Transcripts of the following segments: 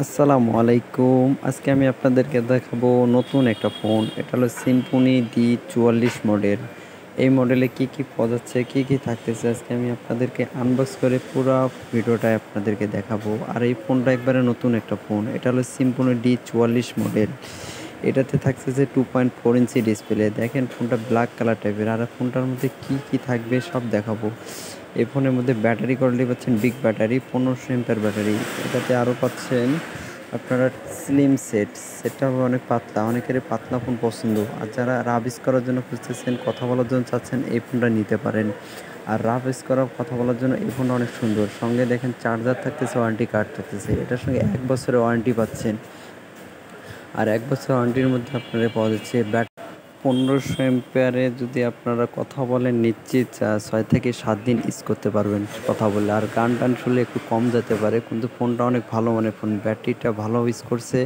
আসসালামু আলাইকুম। আজকে আমি আপনাদেরকে দেখাবো নতুন একটা ফোন। এটা হলো সিম্ফনি D44 মডেল। এই মডেলে কি পাওয়া যাচ্ছে, কি থাকতেছে আজকে আমি আপনাদেরকে আনবক্স করে পুরা ভিডিওটায় আপনাদেরকে দেখাবো। আর এই ফোনটা একবারে নতুন একটা ফোন। এটা হলো সিম্ফনি D44 মডেল। এটাতে থাকতেছে 2.4 ইঞ্চি ডিসপ্লে। দেখেন ফোনটা ব্ল্যাক কালার টাইপের। আর ফোনটার মধ্যে কি থাকবে সব দেখাবো। এই ফোনের মধ্যে ব্যাটারি কোয়ালিটি পাচ্ছেন বিগ ব্যাটারি, 1500 এমপিআর ব্যাটারি। এটাতে আরও পাচ্ছেন আপনারা স্লিম সেটটা হবে অনেক পাতলা, অনেকেরই পাতলা ফোন পছন্দ। আর যারা রাফ ইউজ করার জন্য খুঁজতেছেন, কথা বলার জন্য চাচ্ছেন, এই ফোনটা নিতে পারেন। আর রাফ ইউজ করা কথা বলার জন্য এই ফোনটা অনেক সুন্দর। সঙ্গে দেখেন চার্জার থাকতেছে, ওয়ারেন্টি কার্ড থাকতেছে। এটার সঙ্গে 1 বছরের ওয়ারেন্টি পাচ্ছেন। আর 1 বছর ওয়ারেন্টির মধ্যে আপনারা পাওয়া যাচ্ছে 1500 এম্পিয়ারে। যদি আপনারা কথা বলেন নিশ্চিত 6 থেকে 7 দিন ইউজ করতে পারবেন কথা বললে। আর গান টান শুনলে একটু কম যেতে পারে, কিন্তু ফোনটা অনেক ভালো মানের ফোন, ব্যাটারিটা ভালো ইউজ করছে।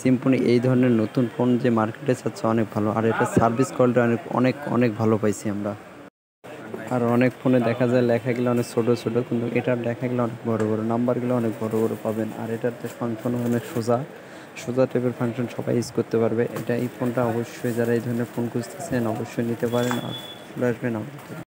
সিম্ফনি এই ধরনের নতুন ফোন যে মার্কেটে চাচ্ছে অনেক ভালো। আর এটা সার্ভিস কোয়ালিটি অনেক অনেক অনেক ভালো পাইছি আমরা। আর অনেক ফোনে দেখা যায় লেখাগুলো অনেক ছোটো কিন্তু এটার লেখাগুলো অনেক বড় নাম্বারগুলো অনেক বড় পাবেন। আর এটাতে ফাংশন অনেক সোজা টাইপের ফাংশন, সবাই ইউজ করতে পারবে। এই ফোনটা অবশ্যই যারা এই ধরনের ফোন খুঁজতেছেন অবশ্যই নিতে পারেন। আর চলে আসবেন আমাদের।